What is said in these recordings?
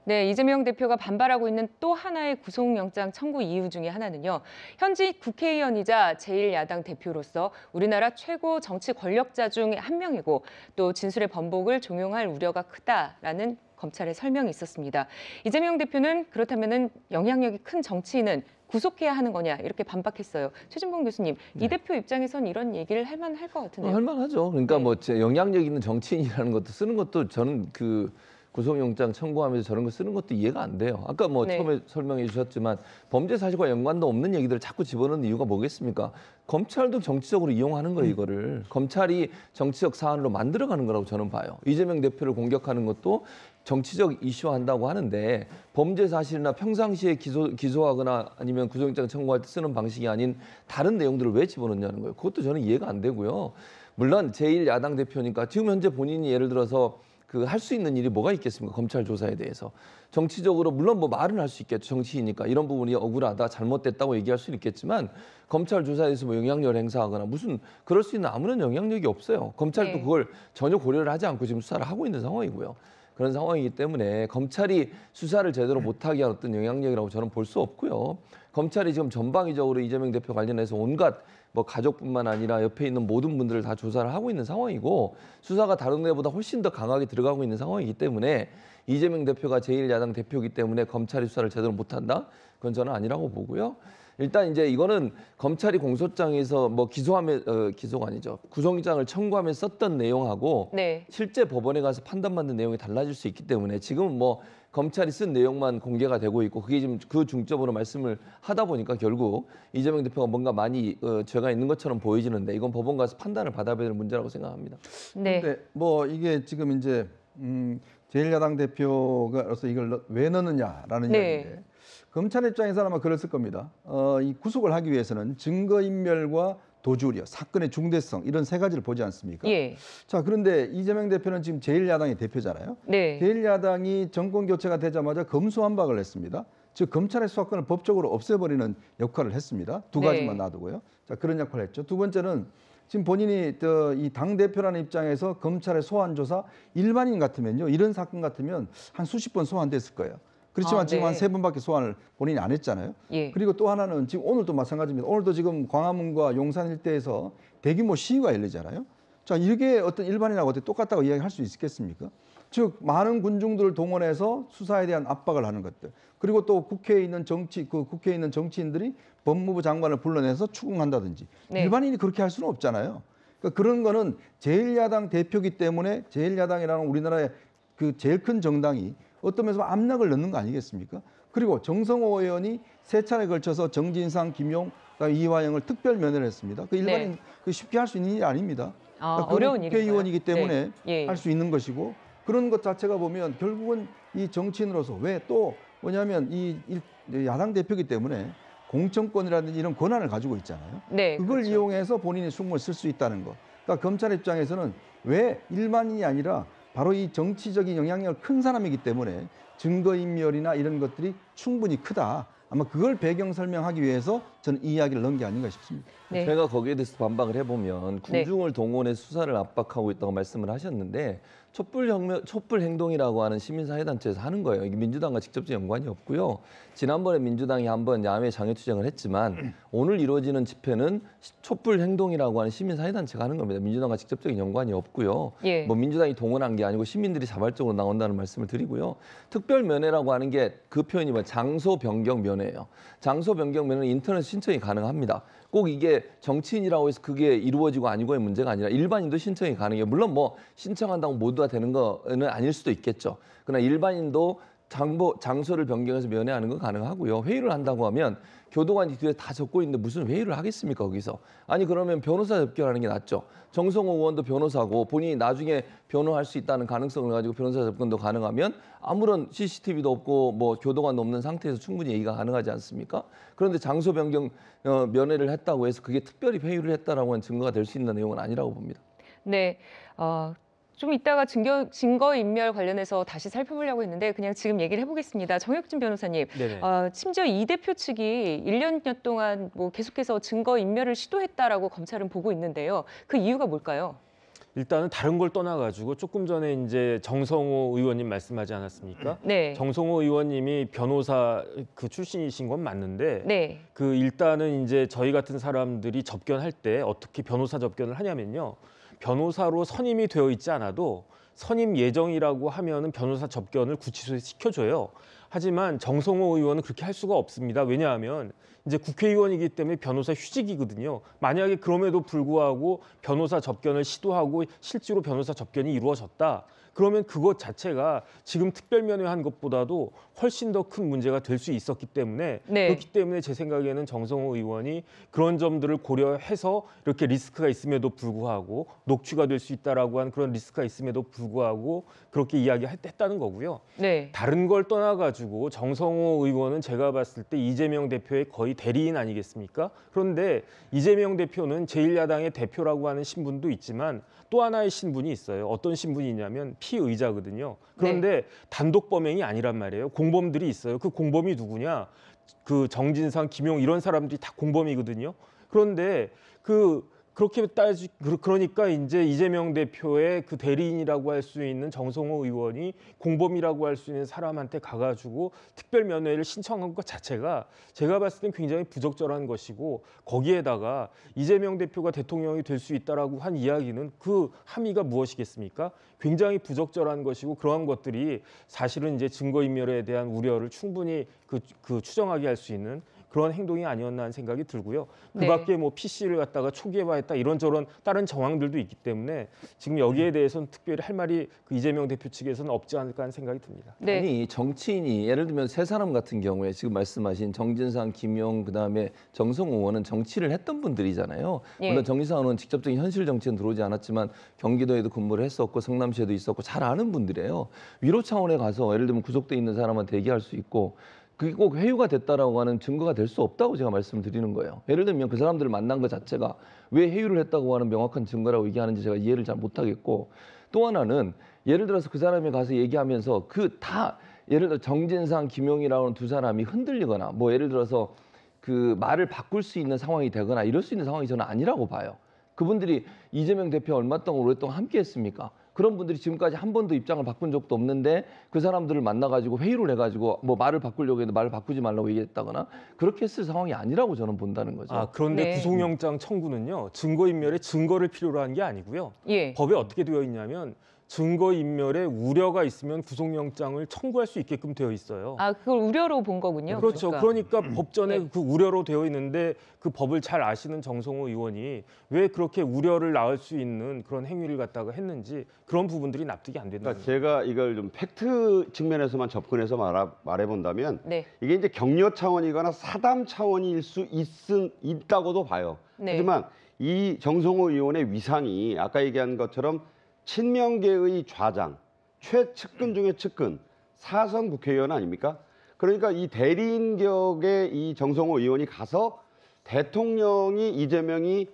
네, 이재명 대표가 반발하고 있는 또 하나의 구속영장 청구 이유 중에 하나는요. 현직 국회의원이자 제1야당 대표로서 우리나라 최고 정치 권력자 중 한 명이고 또 진술의 번복을 종용할 우려가 크다라는 검찰의 설명이 있었습니다. 이재명 대표는 그렇다면 영향력이 큰 정치인은 구속해야 하는 거냐 이렇게 반박했어요. 최진봉 교수님, 이 대표 입장에선 이런 얘기를 할 만할 것 같은데요. 할 만하죠. 그러니까 네. 뭐 영향력 있는 정치인이라는 것도 쓰는 것도 저는 그 구속영장 청구하면서 저런 거 쓰는 것도 이해가 안 돼요. 아까 뭐 네. 처음에 설명해 주셨지만 범죄 사실과 연관도 없는 얘기들을 자꾸 집어넣는 이유가 뭐겠습니까? 검찰도 정치적으로 이용하는 거예요, 이거를. 검찰이 정치적 사안으로 만들어가는 거라고 저는 봐요. 이재명 대표를 공격하는 것도 정치적 이슈화한다고 하는데 범죄 사실이나 평상시에 기소하거나 아니면 구속영장 청구할 때 쓰는 방식이 아닌 다른 내용들을 왜 집어넣냐는 거예요. 그것도 저는 이해가 안 되고요. 물론 제1야당 대표니까 지금 현재 본인이 예를 들어서 그 할 수 있는 일이 뭐가 있겠습니까? 검찰 조사에 대해서. 정치적으로 물론 뭐 말은 할 수 있겠죠. 정치이니까 이런 부분이 억울하다, 잘못됐다고 얘기할 수는 있겠지만 검찰 조사에 대해서 뭐 영향력을 행사하거나 무슨 그럴 수 있는 아무런 영향력이 없어요. 검찰도 네. 그걸 전혀 고려를 하지 않고 지금 수사를 하고 있는 상황이고요. 그런 상황이기 때문에 검찰이 수사를 제대로 못하게 한 어떤 영향력이라고 저는 볼 수 없고요. 검찰이 지금 전방위적으로 이재명 대표 관련해서 온갖 뭐 가족뿐만 아니라 옆에 있는 모든 분들을 다 조사를 하고 있는 상황이고 수사가 다른 데보다 훨씬 더 강하게 들어가고 있는 상황이기 때문에 이재명 대표가 제1야당 대표이기 때문에 검찰이 수사를 제대로 못한다? 그건 저는 아니라고 보고요. 일단 이제 이거는 검찰이 공소장에서 뭐 기소가 아니죠. 구속영장을 청구하면 썼던 내용하고 네. 실제 법원에 가서 판단받는 내용이 달라질 수 있기 때문에 지금은 뭐 검찰이 쓴 내용만 공개가 되고 있고 그게 지금 그 중점으로 말씀을 하다 보니까 결국 이재명 대표가 뭔가 많이 죄가 있는 것처럼 보여지는데 이건 법원 가서 판단을 받아야 될 문제라고 생각합니다. 네. 그런데 뭐 이게 지금 이제 제1야당 대표가로서 이걸 왜 넣느냐라는 네. 이야기인데 검찰 입장에서는 아마 그랬을 겁니다. 이 구속을 하기 위해서는 증거인멸과 도주우려, 사건의 중대성 이런 세 가지를 보지 않습니까? 예. 자, 그런데 이재명 대표는 지금 제1야당의 대표잖아요. 네. 제1야당이 정권 교체가 되자마자 검수완박을 했습니다. 즉 검찰의 수사권을 법적으로 없애버리는 역할을 했습니다. 두 네. 가지만 놔두고요. 자, 그런 역할을 했죠. 두 번째는 지금 본인이 이 당 대표라는 입장에서 검찰의 소환 조사 일반인 같으면요, 이런 사건 같으면 한 수십 번 소환됐을 거예요. 그렇지만 지금 네. 한 3번밖에 소환을 본인이 안 했잖아요. 예. 그리고 또 하나는 지금 오늘도 마찬가지입니다. 오늘도 지금 광화문과 용산 일대에서 대규모 시위가 열리잖아요. 자, 이게 어떤 일반인하고 어떻게 똑같다고 이야기할 수 있겠습니까? 즉 많은 군중들을 동원해서 수사에 대한 압박을 하는 것들. 그리고 또 국회에 있는 국회에 있는 정치인들이 법무부 장관을 불러내서 추궁한다든지. 네. 일반인이 그렇게 할 수는 없잖아요. 그러니까 그런 거는 제1야당 대표기 때문에 제1야당이라는 우리나라의 그 제일 큰 정당이 어떤 면에서 압력을 넣는 거 아니겠습니까? 그리고 정성호 의원이 3차례에 걸쳐서 정진상, 김용, 이화영을 특별 면회를 했습니다. 그 일반인 네. 그 쉽게 할 수 있는 일이 아닙니다. 그러니까 어려운 일인가요? 국회의원이기 때문에 네. 예. 할 수 있는 것이고 그런 것 자체가 보면 결국은 이 정치인으로서 왜 또 뭐냐면 야당 대표기 때문에 공천권이라든지 이런 권한을 가지고 있잖아요. 네. 그걸 그렇죠. 이용해서 본인이 숨을 쓸 수 있다는 것. 그러니까 검찰 입장에서는 왜 일반인이 아니라 바로 이 정치적인 영향력을 큰 사람이기 때문에 증거인멸이나 이런 것들이 충분히 크다. 아마 그걸 배경 설명하기 위해서 저는 이 이야기를 넣은 게 아닌가 싶습니다. 네. 제가 거기에 대해서 반박을 해보면 군중을 동원해 수사를 압박하고 있다고 말씀을 하셨는데 촛불 행동이라고 하는 시민사회단체에서 하는 거예요. 이게 민주당과 직접적 연관이 없고요. 지난번에 민주당이 한번 야외 장외투쟁을 했지만 오늘 이루어지는 집회는 촛불 행동이라고 하는 시민사회단체가 하는 겁니다. 민주당과 직접적인 연관이 없고요. 예. 뭐 민주당이 동원한 게 아니고 시민들이 자발적으로 나온다는 말씀을 드리고요. 특별면회라고 하는 게 그 표현이 뭐 장소 변경 면회예요. 장소 변경 면회는 인터넷 신청이 가능합니다. 꼭 이게 정치인이라고 해서 그게 이루어지고 아니고의 문제가 아니라 일반인도 신청이 가능해요. 물론 뭐 신청한다고 모두가 되는 거는 아닐 수도 있겠죠. 그러나 일반인도 장소를 변경해서 면회하는 건 가능하고요. 회의를 한다고 하면 교도관이 뒤에 다 적고 있는데 무슨 회의를 하겠습니까, 거기서. 아니 그러면 변호사 접견하는 게 낫죠. 정성호 의원도 변호사고 본인이 나중에 변호할 수 있다는 가능성을 가지고 변호사 접견도 가능하면 아무런 CCTV도 없고 뭐 교도관도 없는 상태에서 충분히 얘기가 가능하지 않습니까? 그런데 장소 변경 면회를 했다고 해서 그게 특별히 회의를 했다라고 하는 증거가 될 수 있는 내용은 아니라고 봅니다. 네. 좀 이따가 증거인멸 관련해서 다시 살펴보려고 했는데 그냥 지금 얘기를 해보겠습니다. 정혁진 변호사님, 네네. 심지어 이 대표 측이 1년여 동안 뭐 계속해서 증거인멸을 시도했다라고 검찰은 보고 있는데요. 그 이유가 뭘까요? 일단은 다른 걸 떠나가지고 조금 전에 이제 정성호 의원님 말씀하지 않았습니까? 네. 정성호 의원님이 변호사 그 출신이신 건 맞는데 네. 그 일단은 이제 저희 같은 사람들이 접견할 때 어떻게 변호사 접견을 하냐면요. 변호사로 선임이 되어 있지 않아도 선임 예정이라고 하면은 변호사 접견을 구치소에 시켜줘요. 하지만 정성호 의원은 그렇게 할 수가 없습니다. 왜냐하면 이제 국회의원이기 때문에 변호사 휴직이거든요. 만약에 그럼에도 불구하고 변호사 접견을 시도하고 실제로 변호사 접견이 이루어졌다. 그러면 그것 자체가 지금 특별면회한 것보다도 훨씬 더 큰 문제가 될 수 있었기 때문에 네. 그렇기 때문에 제 생각에는 정성호 의원이 그런 점들을 고려해서 이렇게 리스크가 있음에도 불구하고 녹취가 될 수 있다라고 하는 그런 리스크가 있음에도 불구하고 그렇게 이야기했다는 거고요. 네. 다른 걸 떠나가지고 정성호 의원은 제가 봤을 때 이재명 대표의 거의 대리인 아니겠습니까? 그런데 이재명 대표는 제1야당의 대표라고 하는 신분도 있지만 또 하나의 신분이 있어요. 어떤 신분이냐면 피의자거든요. 그런데 단독 범행이 아니란 말이에요. 공범들이 있어요. 그 공범이 누구냐? 그 정진상, 김용 이런 사람들이 다 공범이거든요. 그런데 그렇게 그러니까 이제 이재명 대표의 그 대리인이라고 할 수 있는 정성호 의원이 공범이라고 할 수 있는 사람한테 가가지고 특별 면회를 신청한 것 자체가 제가 봤을 땐 굉장히 부적절한 것이고 거기에다가 이재명 대표가 대통령이 될 수 있다라고 한 이야기는 그 함의가 무엇이겠습니까? 굉장히 부적절한 것이고 그러한 것들이 사실은 이제 증거인멸에 대한 우려를 충분히 그 추정하게 할 수 있는 그런 행동이 아니었나 하는 생각이 들고요. 네. 그밖에 뭐 PC를 갖다가 초기화했다 이런저런 다른 정황들도 있기 때문에 지금 여기에 대해서는 특별히 할 말이 그 이재명 대표 측에서는 없지 않을까 하는 생각이 듭니다. 네. 아니 정치인이 예를 들면 세 사람 같은 경우에 지금 말씀하신 정진상, 김용 그다음에 정성호 의원은 정치를 했던 분들이잖아요. 예. 물론 정진상 의원은 직접적인 현실 정치는 들어오지 않았지만 경기도에도 근무를 했었고 성남시에도 있었고 잘 아는 분들이에요. 위로 차원에 가서 예를 들면 구속돼 있는 사람한테 얘기할 수 있고 그게 꼭 회유가 됐다라고 하는 증거가 될 수 없다고 제가 말씀을 드리는 거예요. 예를 들면 그 사람들을 만난 것 자체가 왜 회유를 했다고 하는 명확한 증거라고 얘기하는지 제가 이해를 잘 못하겠고 또 하나는 예를 들어서 그 사람이 가서 얘기하면서 예를 들어 정진상, 김용이라는 두 사람이 흔들리거나 뭐 예를 들어서 그 말을 바꿀 수 있는 상황이 되거나 이럴 수 있는 상황이 저는 아니라고 봐요. 그분들이 이재명 대표 얼마 동안 오랫동안 함께 했습니까? 그런 분들이 지금까지 한 번도 입장을 바꾼 적도 없는데 그 사람들을 만나가지고 회의를 해가지고 뭐 말을 바꾸려고 했는데 말을 바꾸지 말라고 얘기했다거나 그렇게 했을 상황이 아니라고 저는 본다는 거죠. 그런데 네. 구속영장 청구는요. 증거인멸에 증거를 필요로 한 게 아니고요. 예. 법에 어떻게 되어 있냐면 증거인멸에 우려가 있으면 구속영장을 청구할 수 있게끔 되어 있어요. 그걸 우려로 본 거군요. 그렇죠. 그러니까 법전에 네. 그 우려로 되어 있는데 그 법을 잘 아시는 정성호 의원이 왜 그렇게 우려를 낳을 수 있는 그런 행위를 갖다가 했는지 그런 부분들이 납득이 안 된다. 그러니까 제가 이걸 좀 팩트 측면에서만 접근해서 말해본다면 네. 이게 이제 격려 차원이거나 사담 차원일 수 있다고도 봐요. 네. 하지만 이 정성호 의원의 위상이 아까 얘기한 것처럼 친명계의 좌장, 최측근 중에 측근, 4선 국회의원 아닙니까? 그러니까 이 대리인 격의 이 정성호 의원이 가서 대통령이 이재명이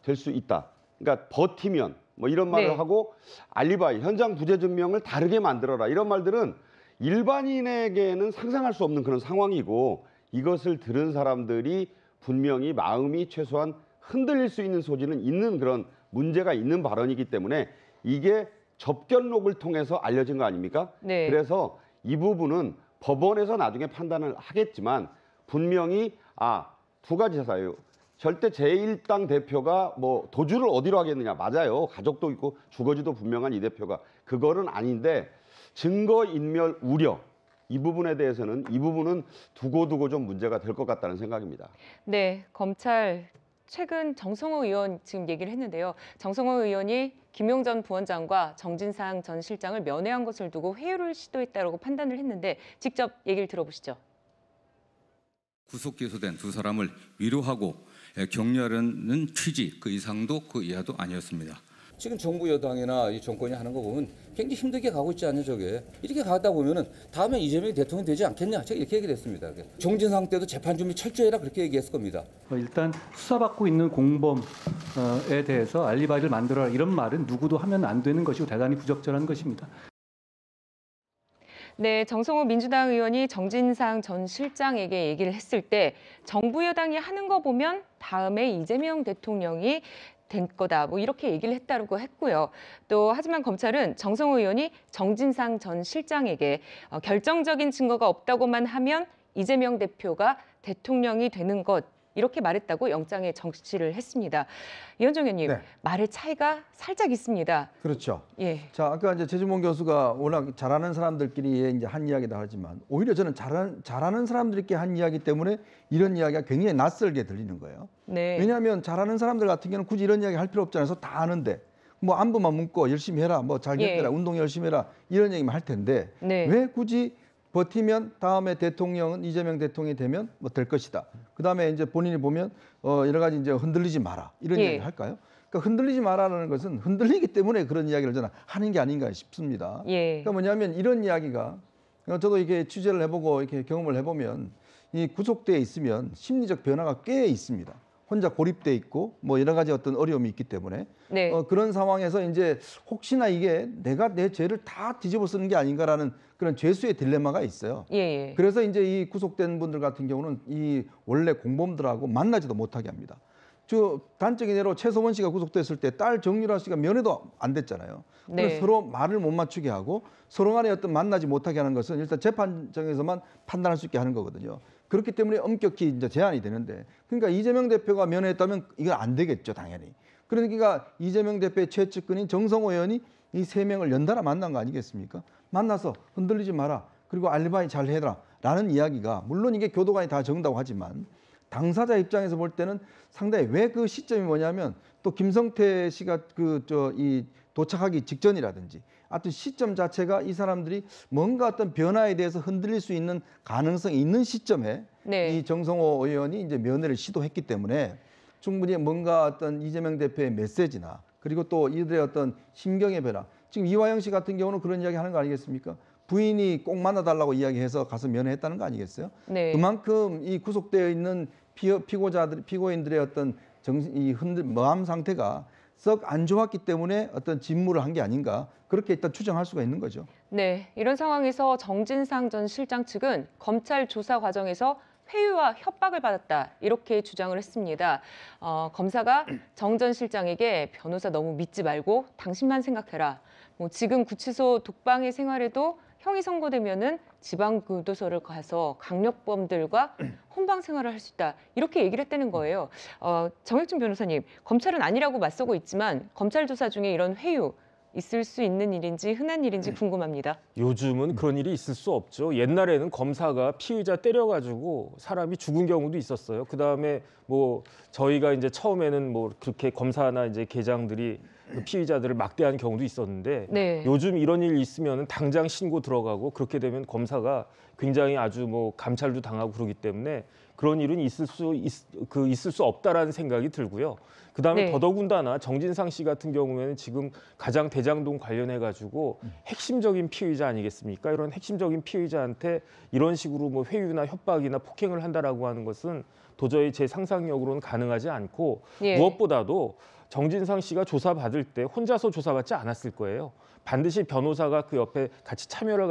될 수 있다. 그러니까 버티면 뭐 이런 말을 네. 하고 알리바이, 현장 부재 증명을 다르게 만들어라. 이런 말들은 일반인에게는 상상할 수 없는 그런 상황이고 이것을 들은 사람들이 분명히 마음이 최소한 흔들릴 수 있는 소지는 있는 그런 문제가 있는 발언이기 때문에 이게 접견록을 통해서 알려진 거 아닙니까? 네. 그래서 이 부분은 법원에서 나중에 판단을 하겠지만 분명히 두 가지 사유. 절대 제1당 대표가 뭐 도주를 어디로 하겠느냐. 맞아요. 가족도 있고 주거지도 분명한 이 대표가. 그거는 아닌데 증거인멸 우려. 이 부분에 대해서는 이 부분은 두고 좀 문제가 될 것 같다는 생각입니다. 네, 검찰 최근 정성호 의원 지금 얘기를 했는데요. 정성호 의원이 김용 전 부원장과 정진상 전 실장을 면회한 것을 두고 회유를 시도했다고 판단을 했는데 직접 얘기를 들어보시죠. 구속 기소된 두 사람을 위로하고 격려하는 취지 그 이상도 그 이하도 아니었습니다. 지금 정부 여당이나 이 정권이 하는 거 보면 굉장히 힘들게 가고 있지 않냐 저게. 이렇게 가다 보면은 다음에 이재명이 대통령 되지 않겠냐. 제가 이렇게 얘기했습니다. 정진상 때도 재판 준비 철저히 해라 그렇게 얘기했을 겁니다. 일단 수사받고 있는 공범에 대해서 알리바이를 만들어라 이런 말은 누구도 하면 안 되는 것이고 대단히 부적절한 것입니다. 네, 정성호 민주당 의원이 정진상 전 실장에게 얘기를 했을 때 정부 여당이 하는 거 보면 다음에 이재명 대통령이 된 거다. 뭐 이렇게 얘기를 했다고 했고요. 또 하지만 검찰은 정성호 의원이 정진상 전 실장에게 결정적인 증거가 없다고만 하면 이재명 대표가 대통령이 되는 것 이렇게 말했다고 영장에 적시를 했습니다. 이현정 의원님, 네. 말의 차이가 살짝 있습니다. 그렇죠. 예. 자, 아까 이제 최준봉 교수가 워낙 잘하는 사람들끼리 이제 한 이야기다 하지만 오히려 저는 잘하는 사람들끼리 한 이야기 때문에 이런 이야기가 굉장히 낯설게 들리는 거예요. 네. 왜냐하면 잘하는 사람들 같은 경우는 굳이 이런 이야기 할 필요 없잖아요. 그래서 다 아는데 뭐 안부만 묻고 열심히 해라, 뭐 잘 견뎌라, 예. 운동 열심히 해라 이런 얘기만 할 텐데 네. 왜 굳이 버티면 다음에 대통령은 이재명 대통령이 되면 뭐 될 것이다. 그다음에 이제 본인이 보면 여러 가지 이제 흔들리지 마라 이런 예. 이야기 할까요? 그러니까 흔들리지 마라는 것은 흔들리기 때문에 그런 이야기를 저는 하는 게 아닌가 싶습니다. 예. 그러니까 뭐냐면 이런 이야기가 저도 이게 취재를 해보고 이렇게 경험을 해보면 이 구속돼 있으면 심리적 변화가 꽤 있습니다. 혼자 고립돼 있고 뭐 여러 가지 어떤 어려움이 있기 때문에 네. 그런 상황에서 이제 혹시나 이게 내가 내 죄를 다 뒤집어 쓰는 게 아닌가라는 그런 죄수의 딜레마가 있어요. 예, 예. 그래서 이제 이 구속된 분들 같은 경우는 이 원래 공범들하고 만나지도 못하게 합니다. 저 단적인 예로 최소원 씨가 구속됐을 때 딸 정유라 씨가 면회도 안 됐잖아요. 그래서 네. 서로 말을 못 맞추게 하고 서로 간에 어떤 만나지 못하게 하는 것은 일단 재판정에서만 판단할 수 있게 하는 거거든요. 그렇기 때문에 엄격히 이제 제한이 되는데, 그러니까 이재명 대표가 면회했다면 이건 안 되겠죠, 당연히. 그러니까 이재명 대표의 최측근인 정성호 의원이 이 세 명을 연달아 만난 거 아니겠습니까? 만나서 흔들리지 마라, 그리고 알리바이 잘 해라 라는 이야기가, 물론 이게 교도관이 다 적는다고 하지만 당사자 입장에서 볼 때는 상당히, 왜 그 시점이 뭐냐면 또 김성태 씨가 도착하기 직전이라든지 하여튼 시점 자체가 이 사람들이 뭔가 어떤 변화에 대해서 흔들릴 수 있는 가능성이 있는 시점에 네. 이 정성호 의원이 이제 면회를 시도했기 때문에 충분히 뭔가 어떤 이재명 대표의 메시지나 그리고 또 이들의 어떤 심경의 변화, 지금 이화영 씨 같은 경우는 그런 이야기 하는 거 아니겠습니까? 부인이 꼭 만나달라고 이야기해서 가서 면회했다는 거 아니겠어요? 네. 그만큼 이 구속되어 있는 피고인들의 어떤 마음 상태가 썩 안 좋았기 때문에 어떤 진무를 한 게 아닌가, 그렇게 일단 추정할 수가 있는 거죠. 네, 이런 상황에서 정진상 전 실장 측은 검찰 조사 과정에서 회유와 협박을 받았다 이렇게 주장을 했습니다. 검사가 정 전 실장에게 변호사 너무 믿지 말고 당신만 생각해라. 뭐 지금 구치소 독방의 생활에도 형이 선고되면은 지방교도소를 가서 강력범들과 혼방 생활을 할 수 있다 이렇게 얘기를 했다는 거예요. 정혁준 변호사님, 검찰은 아니라고 맞서고 있지만 검찰 조사 중에 이런 회유 있을 수 있는 일인지 흔한 일인지 궁금합니다. 요즘은 그런 일이 있을 수 없죠. 옛날에는 검사가 피의자 때려가지고 사람이 죽은 경우도 있었어요. 그 다음에 뭐 저희가 이제 처음에는 뭐 그렇게 검사나 이제 계장들이 피의자들을 막대하는 경우도 있었는데 네. 요즘 이런 일 있으면 당장 신고 들어가고, 그렇게 되면 검사가 굉장히 아주 뭐 감찰도 당하고 그러기 때문에 그런 일은 있을 수 없다라는 생각이 들고요. 그다음에 네. 더더군다나 정진상 씨 같은 경우에는 지금 가장 대장동 관련해 가지고 핵심적인 피의자 아니겠습니까? 이런 핵심적인 피의자한테 이런 식으로 뭐 회유나 협박이나 폭행을 한다라고 하는 것은 도저히 제 상상력으로는 가능하지 않고, 예. 무엇보다도 정진상 씨가 조사받을 때 혼자서 조사받지 않았을 거예요. 반드시 변호사가 그 옆에 같이 참여를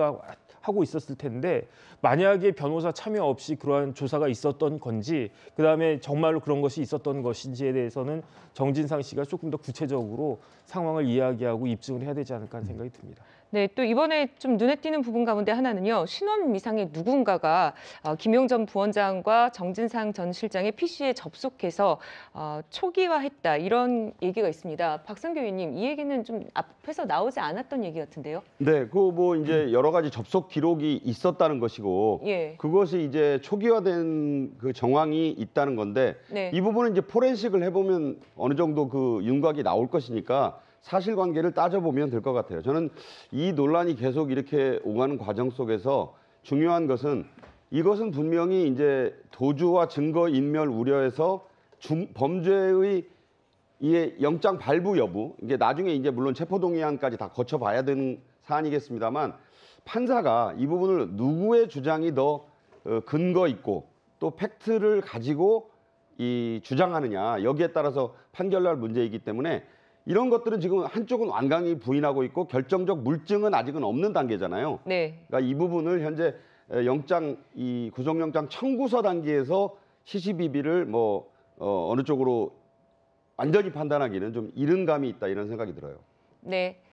하고 있었을 텐데, 만약에 변호사 참여 없이 그러한 조사가 있었던 건지, 그다음에 정말로 그런 것이 있었던 것인지에 대해서는 정진상 씨가 조금 더 구체적으로 상황을 이야기하고 입증을 해야 되지 않을까 하는 생각이 듭니다. 네, 또 이번에 좀 눈에 띄는 부분 가운데 하나는요. 신원 미상의 누군가가 김용 전 부원장과 정진상 전 실장의 PC에 접속해서 초기화했다 이런 얘기가 있습니다. 박성규 의원님, 이 얘기는 좀 앞에서 나오지 않았던 얘기 같은데요. 네, 그 뭐 이제 여러 가지 접속 기록이 있었다는 것이고, 예. 그것이 이제 초기화된 그 정황이 있다는 건데, 네. 이 부분은 이제 포렌식을 해보면 어느 정도 그 윤곽이 나올 것이니까 사실관계를 따져보면 될 것 같아요. 저는 이 논란이 계속 이렇게 오가는 과정 속에서 중요한 것은, 이것은 분명히 이제 도주와 증거 인멸 우려에서 범죄의 이게 영장 발부 여부, 이게 나중에 이제 물론 체포동의안까지 다 거쳐봐야 되는 사안이겠습니다만, 판사가 이 부분을 누구의 주장이 더 근거 있고 또 팩트를 가지고 이 주장하느냐, 여기에 따라서 판결날 문제이기 때문에 이런 것들은 지금 한쪽은 완강히 부인하고 있고 결정적 물증은 아직은 없는 단계잖아요. 네. 그러니까 이 부분을 현재 이 구속영장 청구서 단계에서 시시비비를 어느 쪽으로 완전히 판단하기는 좀 이른 감이 있다 이런 생각이 들어요. 네.